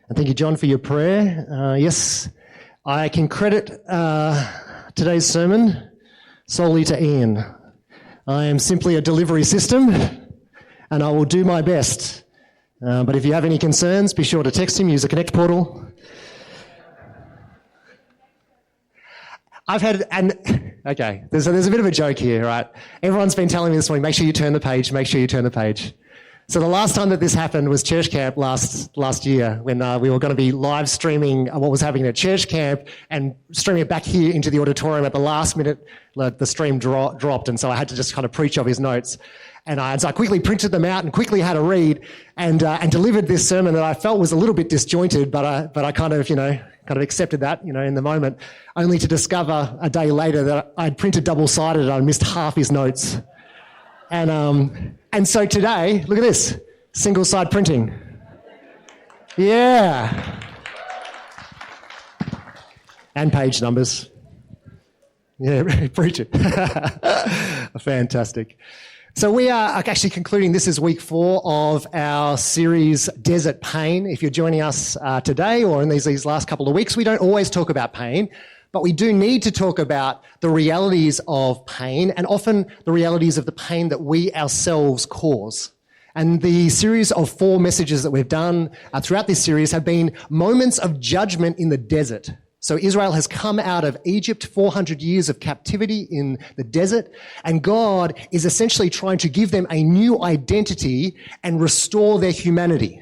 And thank you, John, for your prayer. Yes, I can credit today's sermon solely to Ian. I am simply a delivery system, and I will do my best. But if you have any concerns, be sure to text him, use the Connect portal. Okay, there's a bit of a joke here, right? Everyone's been telling me this morning, make sure you turn the page, make sure you turn the page. So the last time that this happened was church camp last year when we were going to be live streaming what was happening at church camp and streaming it back here into the auditorium. At the last minute, the stream dropped, and so I had to just kind of preach off his notes. And so I quickly printed them out and quickly had a read and delivered this sermon that I felt was a little bit disjointed, but I kind of accepted that, in the moment, only to discover a day later that I'd printed double-sided and I missed half his notes. And so today, look at this, single-side printing. Yeah. And page numbers. Yeah, preach it. Fantastic. So we are actually concluding, this is week 4 of our series, Desert Pain. If you're joining us today or in these last couple of weeks, we don't always talk about pain, but we do need to talk about the realities of pain and often the realities of the pain that we ourselves cause. And the series of 4 messages that we've done throughout this series have been moments of judgment in the desert. So Israel has come out of Egypt, 400 years of captivity in the desert, and God is essentially trying to give them a new identity and restore their humanity.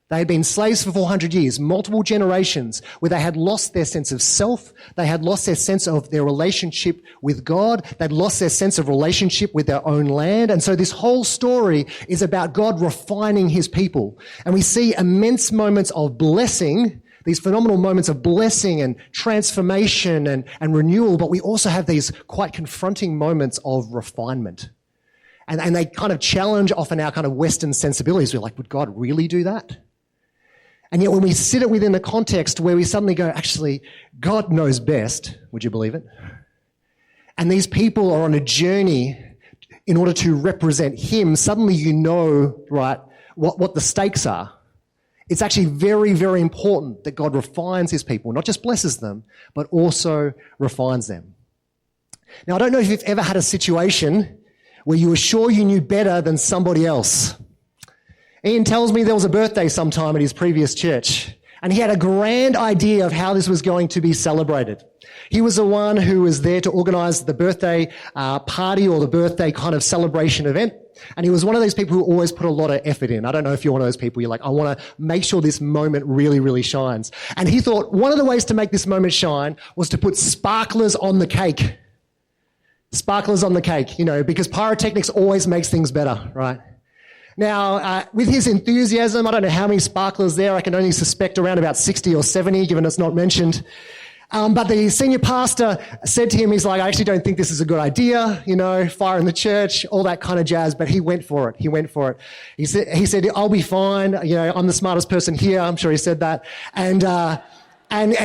They had been slaves for 400 years, multiple generations, where they had lost their sense of self, they had lost their sense of their relationship with God, they'd lost their sense of relationship with their own land. And so this whole story is about God refining his people. And we see immense moments of blessing, these phenomenal moments of blessing and transformation and renewal, but we also have these quite confronting moments of refinement. And they kind of challenge often our kind of Western sensibilities. We're like, would God really do that? And yet when we sit it within the context where we suddenly go, actually, God knows best, would you believe it? And these people are on a journey in order to represent him. Suddenly right, what the stakes are. It's actually very, very important that God refines his people, not just blesses them, but also refines them. Now, I don't know if you've ever had a situation where you were sure you knew better than somebody else. Ian tells me there was a birthday sometime at his previous church, and he had a grand idea of how this was going to be celebrated. He was the one who was there to organise the birthday party or the birthday kind of celebration event. And he was one of those people who always put a lot of effort in. I don't know if you're one of those people, you're like, I want to make sure this moment really, really shines. And he thought one of the ways to make this moment shine was to put sparklers on the cake. Sparklers on the cake, because pyrotechnics always makes things better, right? Now, with his enthusiasm, I don't know how many sparklers there. I can only suspect around about 60 or 70, given it's not mentioned. But the senior pastor said to him, he's like, I actually don't think this is a good idea, fire in the church, all that kind of jazz. But he went for it. He said, I'll be fine. I'm the smartest person here. I'm sure he said that. And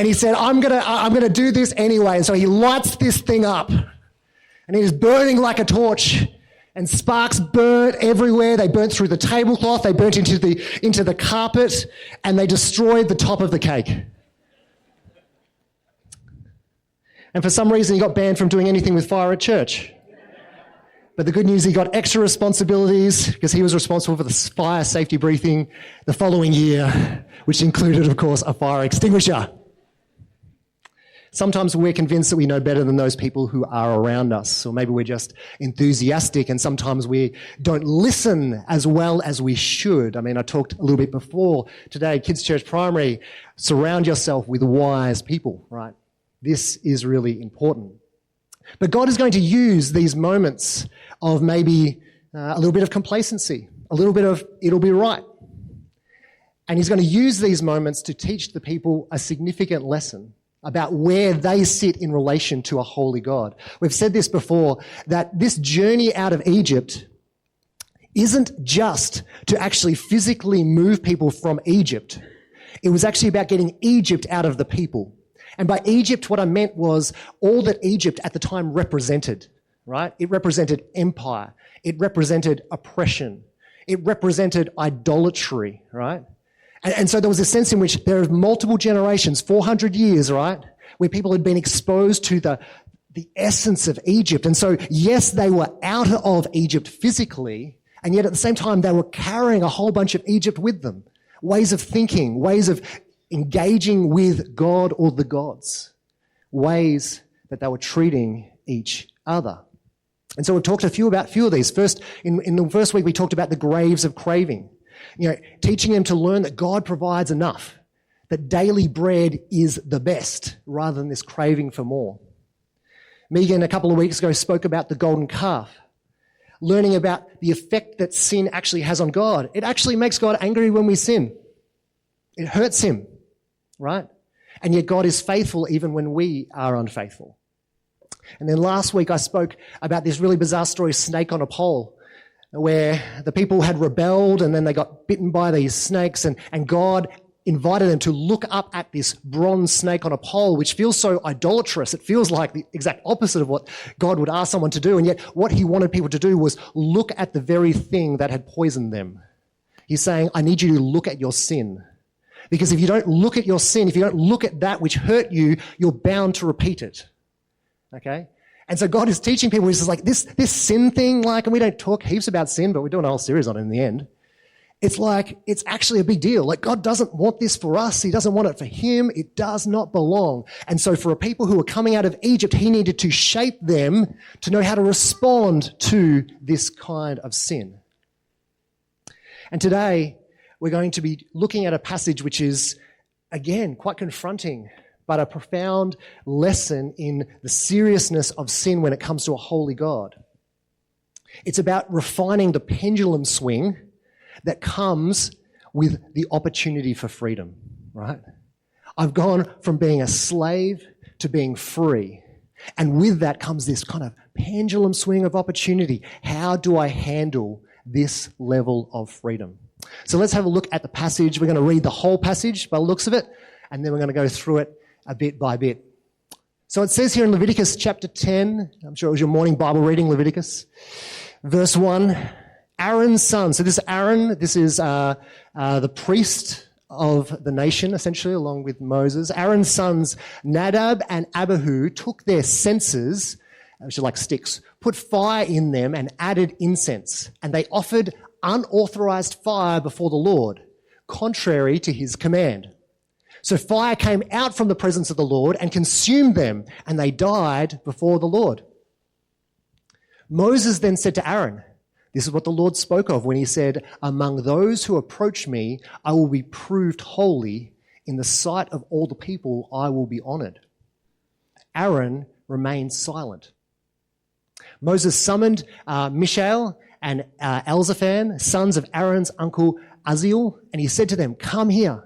he said, I'm gonna do this anyway. And so he lights this thing up, and it is burning like a torch. And sparks burnt everywhere. They burnt through the tablecloth. They burnt into the carpet, and they destroyed the top of the cake. And for some reason, he got banned from doing anything with fire at church. But the good news, he got extra responsibilities because he was responsible for the fire safety briefing the following year, which included, of course, a fire extinguisher. Sometimes we're convinced that we know better than those people who are around us, or maybe we're just enthusiastic, and sometimes we don't listen as well as we should. I talked a little bit before today, Kids Church Primary, surround yourself with wise people, right? This is really important. But God is going to use these moments of maybe a little bit of complacency, a little bit of it'll be right. And he's going to use these moments to teach the people a significant lesson about where they sit in relation to a holy God. We've said this before, that this journey out of Egypt isn't just to actually physically move people from Egypt. It was actually about getting Egypt out of the people. And by Egypt, what I meant was all that Egypt at the time represented, right? It represented empire. It represented oppression. It represented idolatry, right? And so there was a sense in which there are multiple generations, 400 years, right, where people had been exposed to the essence of Egypt. And so, yes, they were out of Egypt physically, and yet at the same time, they were carrying a whole bunch of Egypt with them. Ways of thinking, ways of engaging with God or the gods, ways that they were treating each other. And so we've talked a few of these. First, in the first week, we talked about the graves of craving. Teaching them to learn that God provides enough, that daily bread is the best, rather than this craving for more. Megan, a couple of weeks ago, spoke about the golden calf, learning about the effect that sin actually has on God. It actually makes God angry when we sin. It hurts him, right? And yet God is faithful even when we are unfaithful. And then last week I spoke about this really bizarre story, snake on a pole, where the people had rebelled and then they got bitten by these snakes, and God invited them to look up at this bronze snake on a pole, which feels so idolatrous. It feels like the exact opposite of what God would ask someone to do. And yet what he wanted people to do was look at the very thing that had poisoned them. He's saying, I need you to look at your sin. Because if you don't look at your sin, if you don't look at that which hurt you, you're bound to repeat it. Okay? And so God is teaching people, he's like, this sin thing, and we don't talk heaps about sin, but we're doing a whole series on it in the end. It's it's actually a big deal. God doesn't want this for us. He doesn't want it for him. It does not belong. And so for a people who were coming out of Egypt, he needed to shape them to know how to respond to this kind of sin. And today, we're going to be looking at a passage which is, again, quite confronting, but a profound lesson in the seriousness of sin when it comes to a holy God. It's about refining the pendulum swing that comes with the opportunity for freedom, right? I've gone from being a slave to being free. And with that comes this kind of pendulum swing of opportunity. How do I handle this level of freedom? So let's have a look at the passage. We're going to read the whole passage by the looks of it, and then we're going to go through it a bit by bit. So it says here in Leviticus chapter 10, I'm sure it was your morning Bible reading, Leviticus, verse 1, Aaron's son. So this Aaron, this is the priest of the nation, essentially, along with Moses. Aaron's sons, Nadab and Abihu, took their censers, which are like sticks, put fire in them and added incense. And they offered unauthorized fire before the Lord, contrary to his command. So fire came out from the presence of the Lord and consumed them, and they died before the Lord. Moses then said to Aaron, this is what the Lord spoke of when he said, among those who approach me, I will be proved holy. In the sight of all the people, I will be honored. Aaron remained silent. Moses summoned Mishael and Elzaphan, sons of Aaron's uncle Uzziel, and he said to them, come here.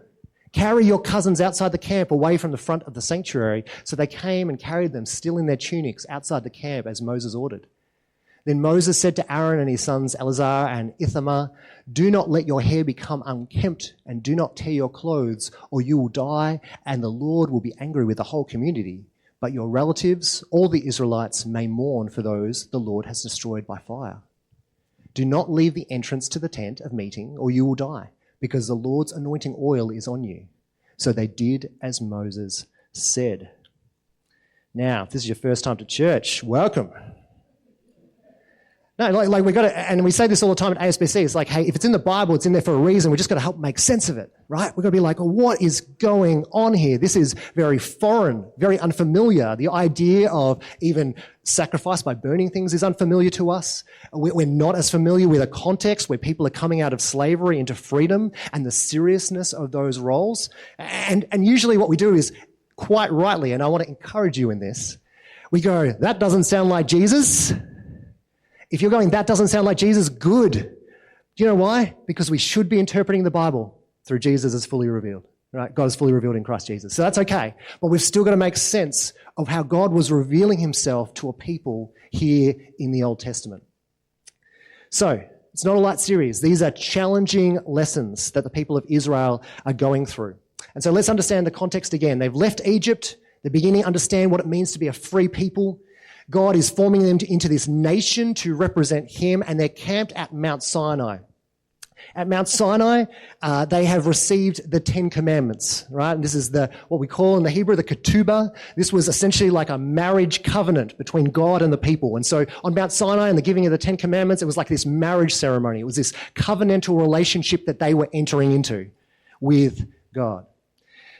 Carry your cousins outside the camp away from the front of the sanctuary. So they came and carried them still in their tunics outside the camp as Moses ordered. Then Moses said to Aaron and his sons Eleazar and Ithamar, do not let your hair become unkempt and do not tear your clothes or you will die and the Lord will be angry with the whole community. But your relatives, all the Israelites, may mourn for those the Lord has destroyed by fire. Do not leave the entrance to the tent of meeting or you will die, because the Lord's anointing oil is on you. So they did as Moses said. Now, if this is your first time to church, welcome. No, we got to, and we say this all the time at ASBC, it's like, hey, if it's in the Bible, it's in there for a reason. We're just got to help make sense of it, right? We've got to be like, well, what is going on here? This is very foreign, very unfamiliar. The idea of even sacrifice by burning things is unfamiliar to us. We're not as familiar with a context where people are coming out of slavery into freedom and the seriousness of those roles. And usually what we do is, quite rightly, and I want to encourage you in this, we go, that doesn't sound like Jesus. If you're going, that doesn't sound like Jesus, good. Do you know why? Because we should be interpreting the Bible through Jesus as fully revealed, right? God is fully revealed in Christ Jesus. So that's okay. But we've still got to make sense of how God was revealing himself to a people here in the Old Testament. So it's not a light series. These are challenging lessons that the people of Israel are going through. And so let's understand the context again. They've left Egypt. They're beginning to understand what it means to be a free people. God is forming them into this nation to represent him, and they're camped at Mount Sinai. At Mount Sinai, they have received the Ten Commandments, right? And this is what we call in the Hebrew the ketubah. This was essentially like a marriage covenant between God and the people. And so on Mount Sinai and the giving of the Ten Commandments, it was like this marriage ceremony. It was this covenantal relationship that they were entering into with God.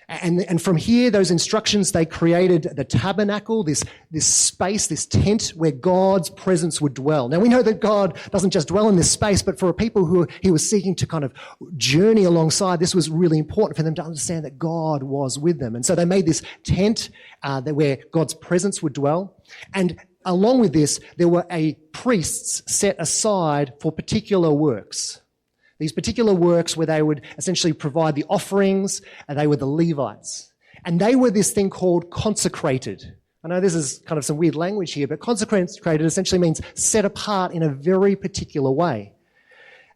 And from here, those instructions, they created the tabernacle, this space, this tent where God's presence would dwell. Now, we know that God doesn't just dwell in this space, but for people who he was seeking to kind of journey alongside, this was really important for them to understand that God was with them. And so they made this tent where God's presence would dwell. And along with this, there were priests set aside for particular works. These particular works where they would essentially provide the offerings, and they were the Levites. And they were this thing called consecrated. I know this is kind of some weird language here, but consecrated essentially means set apart in a very particular way.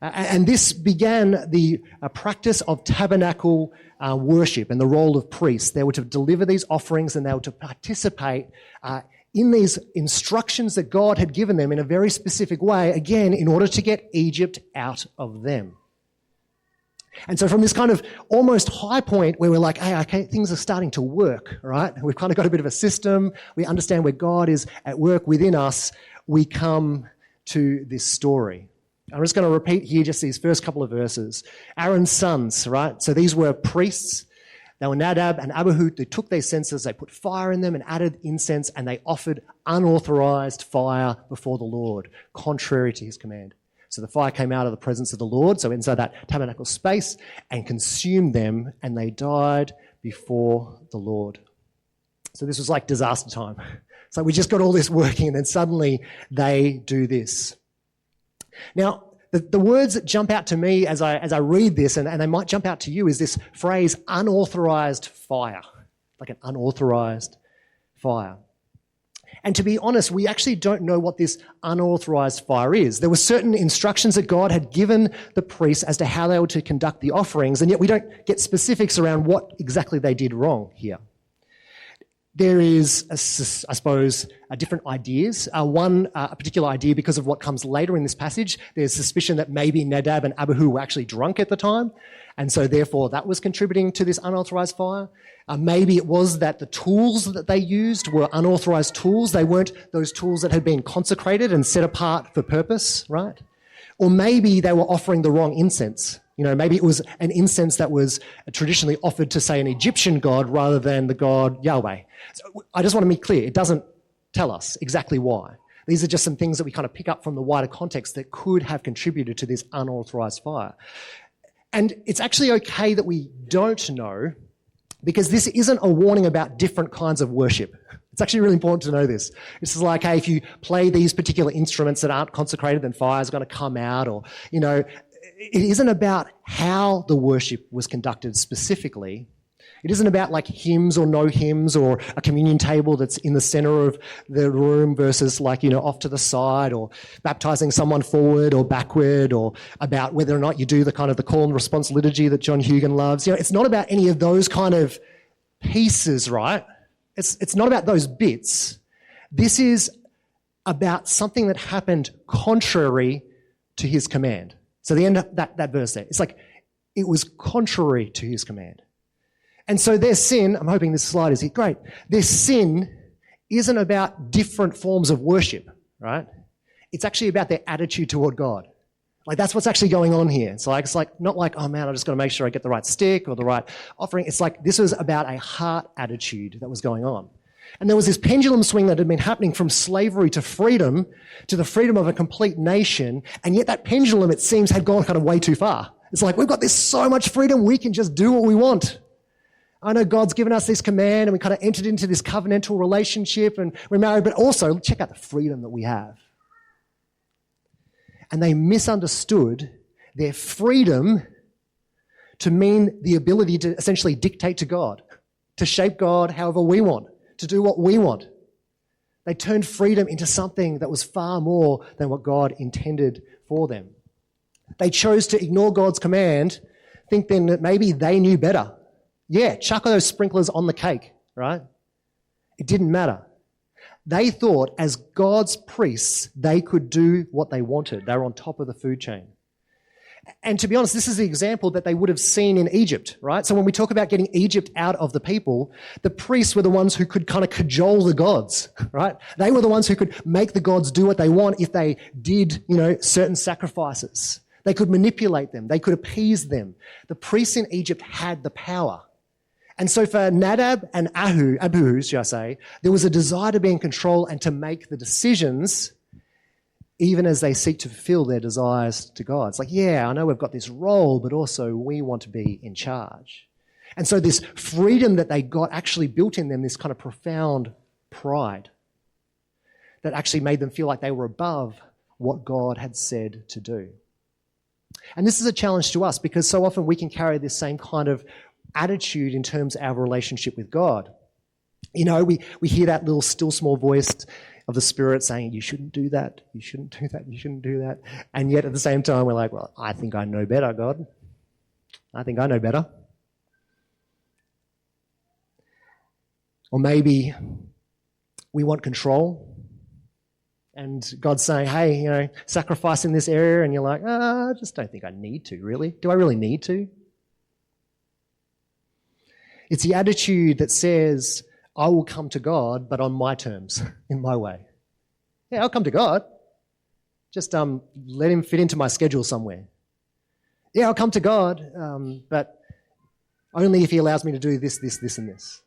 And this began the practice of tabernacle worship and the role of priests. They were to deliver these offerings and they were to participate in these instructions that God had given them in a very specific way, again, in order to get Egypt out of them. And so from this kind of almost high point where we're like, hey, okay, things are starting to work, right? We've kind of got a bit of a system. We understand where God is at work within us. We come to this story. I'm just going to repeat here just these first couple of verses. Aaron's sons, right? So these were priests. They were Nadab and Abihu. They took their censers, they put fire in them and added incense, and they offered unauthorized fire before the Lord, contrary to his command. So the fire came out of the presence of the Lord, so inside that tabernacle space, and consumed them, and they died before the Lord. So this was like disaster time. So we just got all this working, and then suddenly they do this. Now, the words that jump out to me as I read this, and they might jump out to you, is this phrase, unauthorized fire, like an unauthorized fire. And to be honest, we actually don't know what this unauthorized fire is. There were certain instructions that God had given the priests as to how they were to conduct the offerings, and yet we don't get specifics around what exactly they did wrong here. There is, I suppose, different ideas. One particular idea, because of what comes later in this passage, there's suspicion that maybe Nadab and Abihu were actually drunk at the time, and so therefore that was contributing to this unauthorized fire. Maybe it was that the tools that they used were unauthorized tools. They weren't those tools that had been consecrated and set apart for purpose, right? Or maybe they were offering the wrong incense. You know, maybe it was an incense that was traditionally offered to, say, an Egyptian god rather than the god Yahweh. So I just want to be clear, it doesn't tell us exactly why. These are just some things that we kind of pick up from the wider context that could have contributed to this unauthorized fire. And it's actually okay that we don't know, because this isn't a warning about different kinds of worship. It's actually really important to know this. This is like, hey, if you play these particular instruments that aren't consecrated, then fire is going to come out, or, you know, it isn't about how the worship was conducted specifically. It isn't about like hymns or no hymns or a communion table that's in the center of the room versus like, you know, off to the side, or baptizing someone forward or backward, or about whether or not you do the kind of the call and response liturgy that John Hugan loves. You know, it's not about any of those kind of pieces, right? It's not about those bits. This is about something that happened contrary to his command. So the end of that verse there, it's like it was contrary to his command. And so their sin, I'm hoping this slide is here, great. Their sin isn't about different forms of worship, right? It's actually about their attitude toward God. Like that's what's actually going on here. It's like not like, oh man, I just got to make sure I get the right stick or the right offering. It's like this was about a heart attitude that was going on. And there was this pendulum swing that had been happening from slavery to the freedom of a complete nation. And yet that pendulum, it seems, had gone kind of way too far. It's like, we've got this so much freedom, we can just do what we want. I know God's given us this command and we kind of entered into this covenantal relationship and we're married, but also check out the freedom that we have. And they misunderstood their freedom to mean the ability to essentially dictate to God, to shape God however we want, to do what we want. They turned freedom into something that was far more than what God intended for them. They chose to ignore God's command, think then that maybe they knew better. Yeah, chuck those sprinklers on the cake, right? It didn't matter. They thought as God's priests, they could do what they wanted. They were on top of the food chain. And to be honest, this is the example that they would have seen in Egypt, right? So when we talk about getting Egypt out of the people, the priests were the ones who could kind of cajole the gods, right? They were the ones who could make the gods do what they want if they did, certain sacrifices. They could manipulate them. They could appease them. The priests in Egypt had the power. And so for Nadab and Abihu, should I say, there was a desire to be in control and to make the decisions even as they seek to fulfill their desires to God. It's like, yeah, I know we've got this role, but also we want to be in charge. And so this freedom that they got actually built in them this kind of profound pride that actually made them feel like they were above what God had said to do. And this is a challenge to us because so often we can carry this same kind of attitude in terms of our relationship with God. We hear that little still small voice of the Spirit saying, you shouldn't do that, you shouldn't do that, you shouldn't do that. And yet at the same time, we're like, well, I think I know better, God. I think I know better. Or maybe we want control. And God's saying, hey, sacrifice in this area. And you're like, I just don't think I need to, really. Do I really need to? It's the attitude that says, I will come to God, but on my terms, in my way. Yeah, I'll come to God. Just let him fit into my schedule somewhere. Yeah, I'll come to God, but only if he allows me to do this, this, this, and this.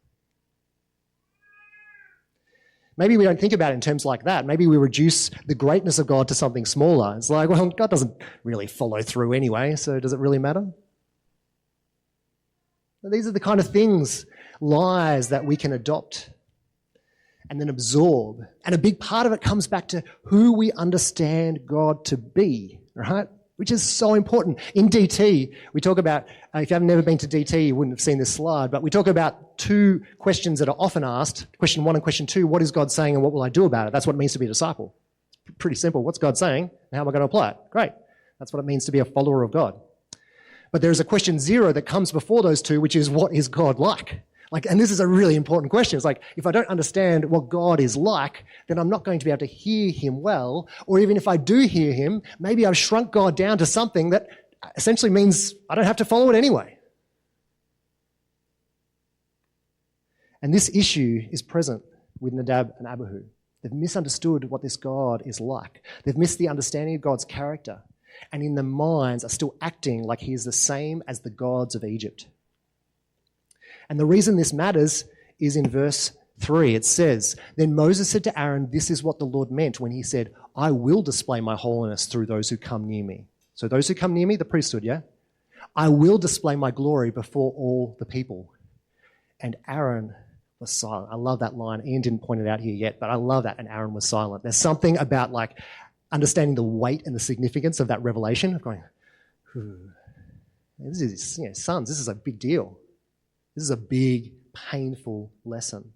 Maybe we don't think about it in terms like that. Maybe we reduce the greatness of God to something smaller. It's like, well, God doesn't really follow through anyway, so does it really matter? These are the kind of things, lies that we can adopt and then absorb. And a big part of it comes back to who we understand God to be, right? Which is so important. In DT, we talk about, if you have never been to DT, you wouldn't have seen this slide, but we talk about two questions that are often asked. Question 1 and question 2, what is God saying and what will I do about it? That's what it means to be a disciple. It's pretty simple. What's God saying and how am I going to apply it? Great. That's what it means to be a follower of God. But there's a question 0 that comes before those two, which is, what is God like? And this is a really important question. It's like, if I don't understand what God is like, then I'm not going to be able to hear him well. Or even if I do hear him, maybe I've shrunk God down to something that essentially means I don't have to follow it anyway. And this issue is present with Nadab and Abihu. They've misunderstood what this God is like. They've missed the understanding of God's character. And in their minds are still acting like he is the same as the gods of Egypt. And the reason this matters is in verse 3. It says, then Moses said to Aaron, this is what the Lord meant when he said, I will display my holiness through those who come near me. So those who come near me, the priesthood, yeah? I will display my glory before all the people. And Aaron was silent. I love that line. Ian didn't point it out here yet, but I love that. And Aaron was silent. There's something about understanding the weight and the significance of that revelation of going, this is, sons, this is a big deal. This is a big, painful lesson.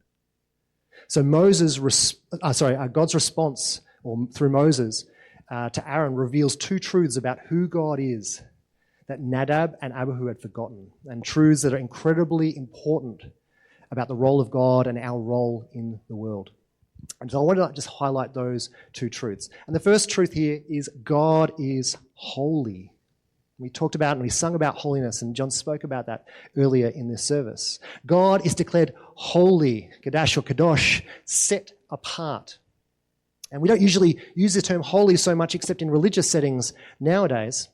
So God's response, or through Moses, to Aaron reveals two truths about who God is that Nadab and Abihu had forgotten, and truths that are incredibly important about the role of God and our role in the world. And so I want to just highlight those two truths. And the first truth here is God is holy. We talked about and we sung about holiness, and John spoke about that earlier in this service. God is declared holy, Kadash or Kadosh, set apart. And we don't usually use the term holy so much except in religious settings nowadays.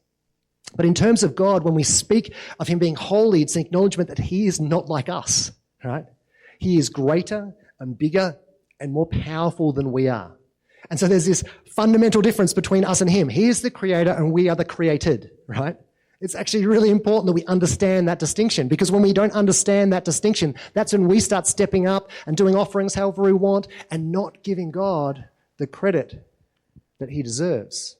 But in terms of God, when we speak of him being holy, it's an acknowledgement that he is not like us, right? He is greater and bigger and more powerful than we are. And so there's this fundamental difference between us and him. He is the creator and we are the created, right? It's actually really important that we understand that distinction, because when we don't understand that distinction, that's when we start stepping up and doing offerings however we want and not giving God the credit that he deserves.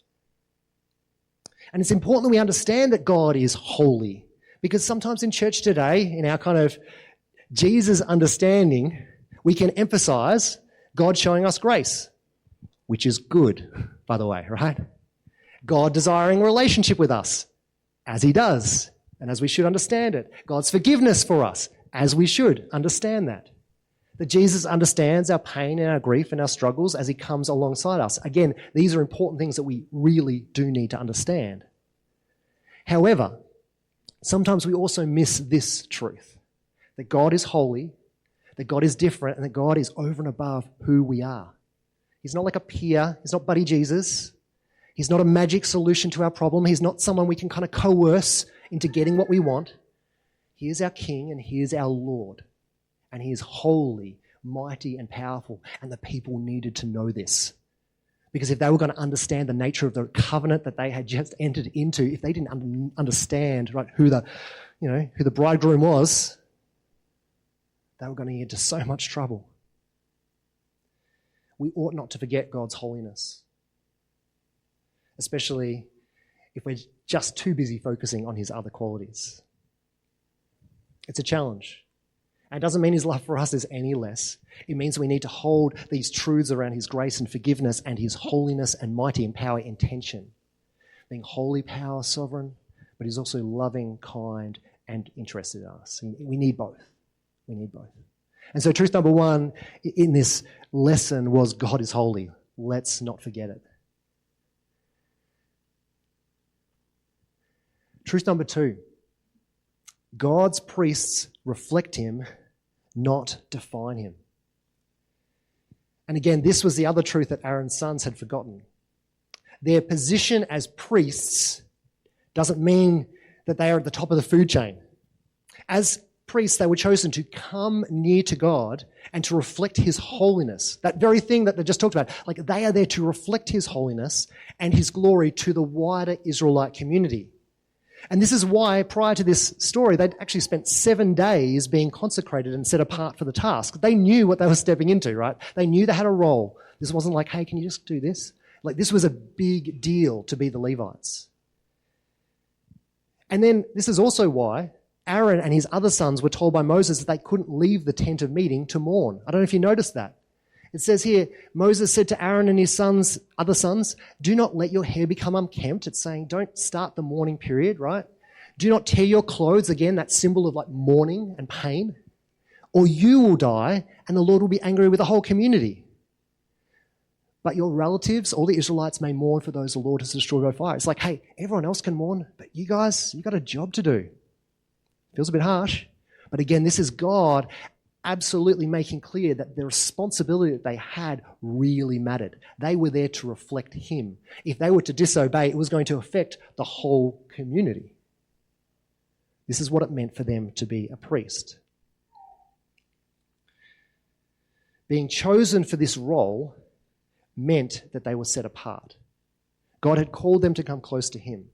And it's important that we understand that God is holy, because sometimes in church today, in our kind of Jesus understanding, we can emphasize God showing us grace, which is good, by the way, right? God desiring a relationship with us, as he does, and as we should understand it. God's forgiveness for us, as we should understand that. That Jesus understands our pain and our grief and our struggles as he comes alongside us. Again, these are important things that we really do need to understand. However, sometimes we also miss this truth, that God is holy, that God is different, and that God is over and above who we are. He's not like a peer. He's not buddy Jesus. He's not a magic solution to our problem. He's not someone we can kind of coerce into getting what we want. He is our King and He is our Lord. And He is holy, mighty, and powerful. And the people needed to know this. Because if they were going to understand the nature of the covenant that they had just entered into, if they didn't understand right, who the bridegroom was, they were going to get into so much trouble. We ought not to forget God's holiness, especially if we're just too busy focusing on His other qualities. It's a challenge. And it doesn't mean His love for us is any less. It means we need to hold these truths around His grace and forgiveness and His holiness and mighty and power in tension. Being holy, power, sovereign, but He's also loving, kind, and interested in us. We need both. We need both. And so truth number one in this lesson was God is holy. Let's not forget it. Truth number two, God's priests reflect Him, not define Him. And again, this was the other truth that Aaron's sons had forgotten. Their position as priests doesn't mean that they are at the top of the food chain. As priests, they were chosen to come near to God and to reflect His holiness. That very thing that they just talked about, like they are there to reflect His holiness and His glory to the wider Israelite community. And this is why, prior to this story, they'd actually spent 7 days being consecrated and set apart for the task. They knew what they were stepping into, right? They knew they had a role. This wasn't like, hey, can you just do this? Like, this was a big deal to be the Levites. And then this is also why Aaron and his other sons were told by Moses that they couldn't leave the tent of meeting to mourn. I don't know if you noticed that. It says here, Moses said to Aaron and his other sons, do not let your hair become unkempt. It's saying don't start the mourning period, right? Do not tear your clothes, again, that symbol of like mourning and pain. Or you will die and the Lord will be angry with the whole community. But your relatives, all the Israelites, may mourn for those the Lord has destroyed by fire. It's like, hey, everyone else can mourn, but you guys, you've got a job to do. Feels a bit harsh. But again, this is God absolutely making clear that the responsibility that they had really mattered. They were there to reflect Him. If they were to disobey, it was going to affect the whole community. This is what it meant for them to be a priest. Being chosen for this role meant that they were set apart. God had called them to come close to Him.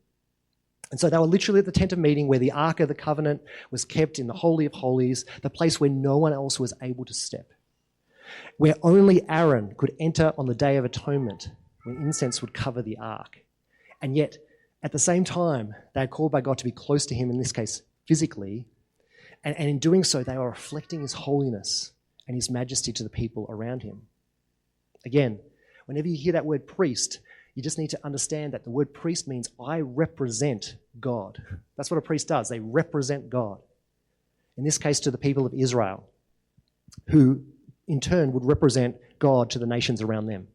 And so they were literally at the tent of meeting where the Ark of the Covenant was kept in the Holy of Holies, the place where no one else was able to step, where only Aaron could enter on the Day of Atonement when incense would cover the Ark. And yet, at the same time, they are called by God to be close to Him, in this case physically, and in doing so, they are reflecting His holiness and His majesty to the people around Him. Again, whenever you hear that word priest, you just need to understand that the word priest means I represent God. That's what a priest does. They represent God. In this case, to the people of Israel, who in turn would represent God to the nations around them.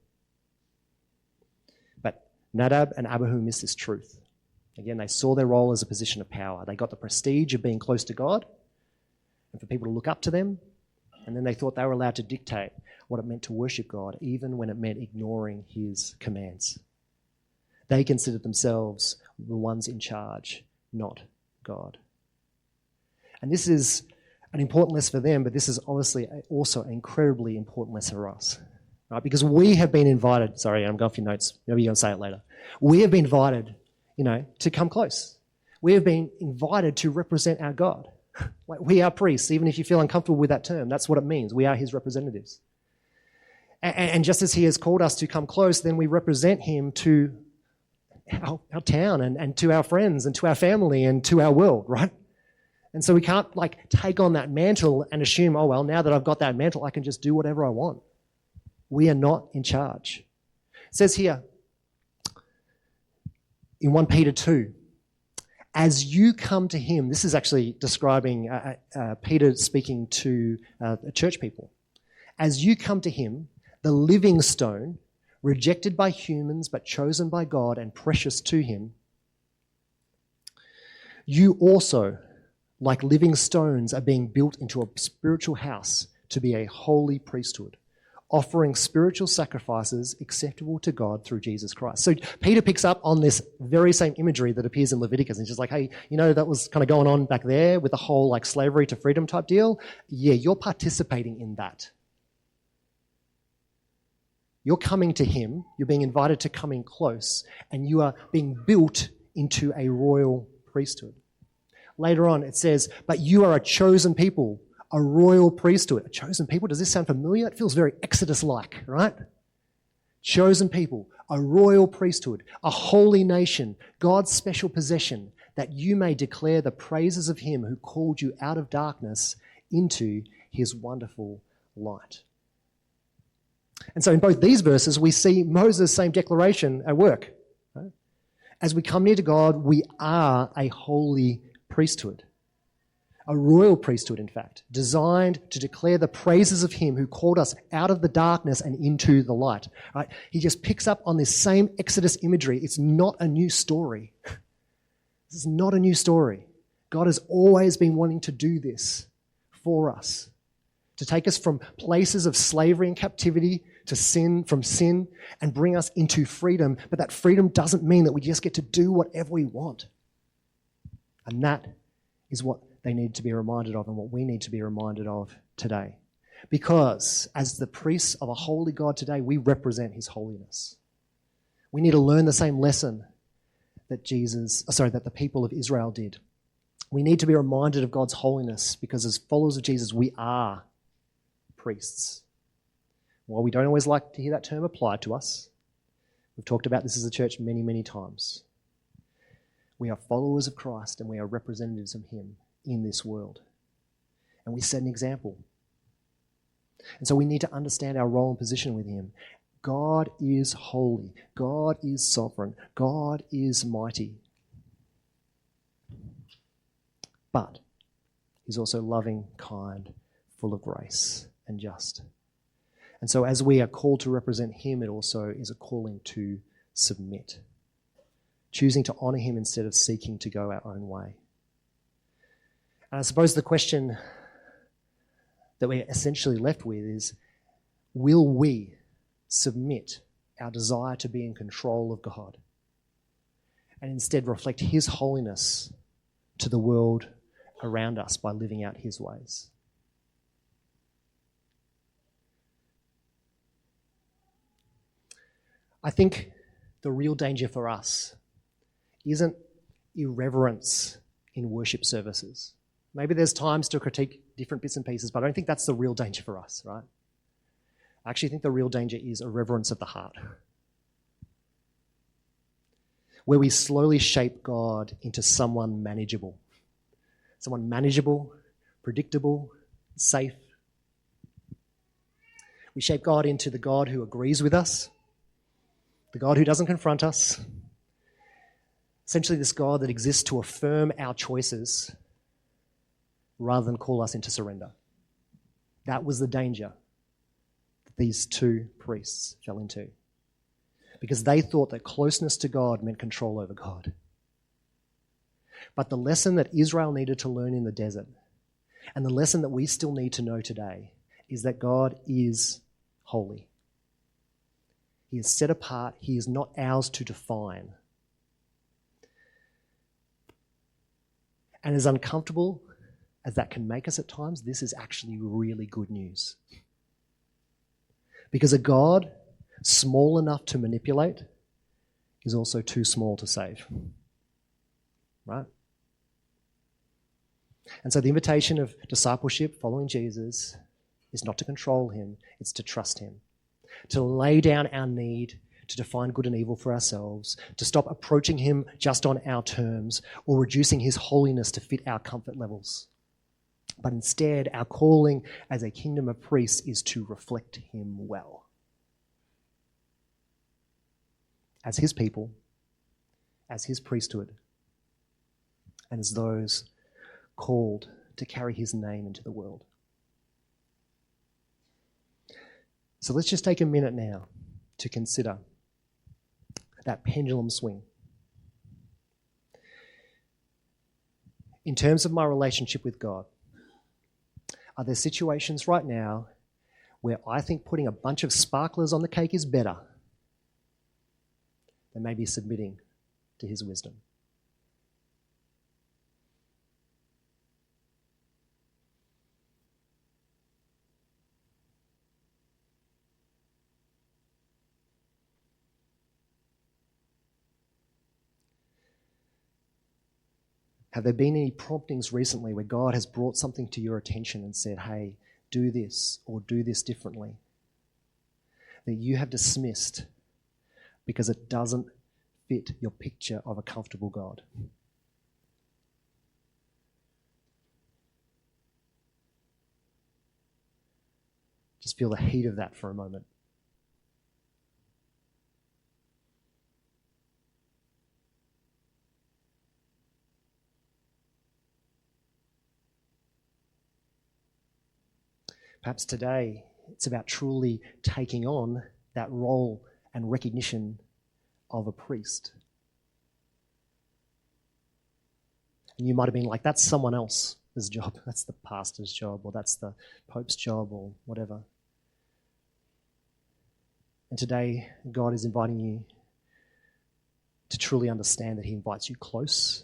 But Nadab and Abihu missed this truth. Again, they saw their role as a position of power. They got the prestige of being close to God and for people to look up to them. And then they thought they were allowed to dictate what it meant to worship God, even when it meant ignoring His commands. They considered themselves the ones in charge, not God. And this is an important lesson for them, but this is obviously also an incredibly important lesson for us. Right? Because we have been invited, sorry, I'm going off your notes, maybe you're going to say it later. We have been invited, to come close. We have been invited to represent our God. Like we are priests, even if you feel uncomfortable with that term, that's what it means. We are His representatives. And just as He has called us to come close, then we represent Him to our town and to our friends and to our family and to our world, right? And so we can't take on that mantle and assume, oh, well, now that I've got that mantle, I can just do whatever I want. We are not in charge. It says here in 1 Peter 2, as you come to Him, this is actually describing Peter speaking to church people. As you come to Him, the living stone, rejected by humans but chosen by God and precious to Him, You also, like living stones, are being built into a spiritual house to be a holy priesthood, offering spiritual sacrifices acceptable to God through Jesus Christ. So Peter picks up on this very same imagery that appears in Leviticus. And he's just like, hey, that was kind of going on back there with the whole like slavery to freedom type deal. Yeah, you're participating in that. You're coming to him, you're being invited to come in close, and you are being built into a royal priesthood. Later on it says, but you are a chosen people, a royal priesthood. A chosen people, does this sound familiar? It feels very Exodus-like, right? Chosen people, a royal priesthood, a holy nation, God's special possession, that you may declare the praises of him who called you out of darkness into his wonderful light. And so in both these verses, we see Moses' same declaration at work. Right? As we come near to God, we are a holy priesthood. A royal priesthood, in fact, designed to declare the praises of him who called us out of the darkness and into the light. Right? He just picks up on this same Exodus imagery. It's not a new story. This is not a new story. God has always been wanting to do this for us, to take us from places of slavery and captivity to sin, from sin, and bring us into freedom. But that freedom doesn't mean that we just get to do whatever we want. And that is what they need to be reminded of and what we need to be reminded of today. Because as the priests of a holy God today, we represent his holiness. We need to learn the same lesson that the people of Israel did. We need to be reminded of God's holiness because as followers of Jesus, we are priests. While we don't always like to hear that term applied to us, we've talked about this as a church many, many times. We are followers of Christ and we are representatives of him in this world. And we set an example. And so we need to understand our role and position with him. God is holy. God is sovereign. God is mighty. But he's also loving, kind, full of grace and just. And so as we are called to represent him, it also is a calling to submit, choosing to honour him instead of seeking to go our own way. And I suppose the question that we're essentially left with is, will we submit our desire to be in control of God and instead reflect his holiness to the world around us by living out his ways? I think the real danger for us isn't irreverence in worship services. Maybe there's times to critique different bits and pieces, but I don't think that's the real danger for us, right? I actually think the real danger is irreverence of the heart, where we slowly shape God into someone manageable, predictable, safe. We shape God into the God who agrees with us, the God who doesn't confront us, essentially this God that exists to affirm our choices rather than call us into surrender. That was the danger that these two priests fell into, because they thought that closeness to God meant control over God. But the lesson that Israel needed to learn in the desert, and the lesson that we still need to know today, is that God is holy. He is set apart. He is not ours to define. And as uncomfortable as that can make us at times, this is actually really good news. Because a God small enough to manipulate is also too small to save. Right? And so the invitation of discipleship, following Jesus, is not to control him, it's to trust him. To lay down our need to define good and evil for ourselves, to stop approaching him just on our terms or reducing his holiness to fit our comfort levels. But instead, our calling as a kingdom of priests is to reflect him well. As his people, as his priesthood, and as those called to carry his name into the world. So let's just take a minute now to consider that pendulum swing. in terms of my relationship with God, are there situations right now where I think putting a bunch of sparklers on the cake is better than maybe submitting to his wisdom? Have there been any promptings recently where God has brought something to your attention and said, hey, do this or do this differently, that you have dismissed because it doesn't fit your picture of a comfortable God? Just feel the heat of that for a moment. Perhaps today it's about truly taking on that role and recognition of a priest. And you might have been like, that's someone else's job. That's the pastor's job, or that's the Pope's job, or whatever. And today, God is inviting you to truly understand that he invites you close.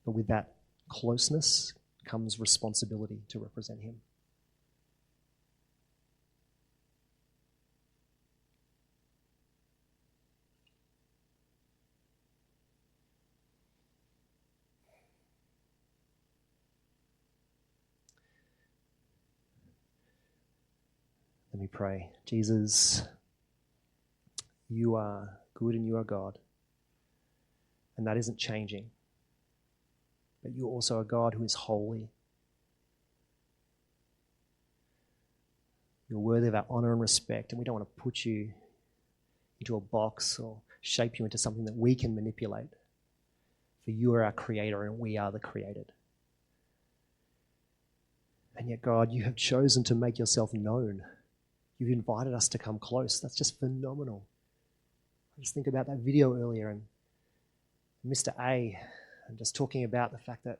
But with that closeness comes responsibility to represent him. Let me pray. Jesus, you are good and you are God. And that isn't changing. But you're also a God who is holy. You're worthy of our honor and respect, and we don't want to put you into a box or shape you into something that we can manipulate. For you are our creator and we are the created. And yet, God, you have chosen to make yourself known. You've invited us to come close. That's just phenomenal. I just think about that video earlier and Mr. A, and just talking about the fact that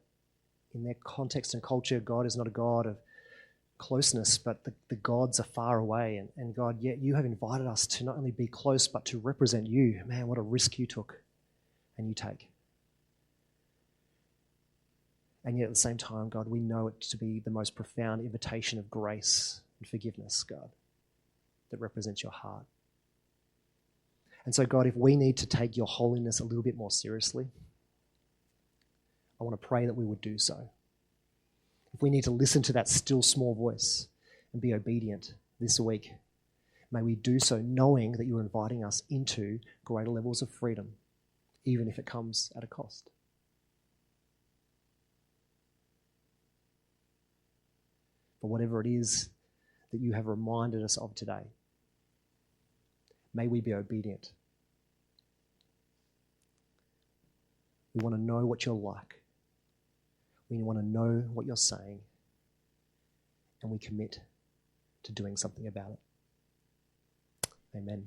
in their context and culture, God is not a God of closeness, but the gods are far away. And God, yet you have invited us to not only be close, but to represent you. Man, what a risk you took and you take. And yet at the same time, God, we know it to be the most profound invitation of grace and forgiveness, God, that represents your heart. And so, God, if we need to take your holiness a little bit more seriously, I want to pray that we would do so. If we need to listen to that still small voice and be obedient this week, may we do so knowing that you're inviting us into greater levels of freedom, even if it comes at a cost. For whatever it is that you have reminded us of today, may we be obedient. We want to know what you're like. We want to know what you're saying. And we commit to doing something about it. Amen.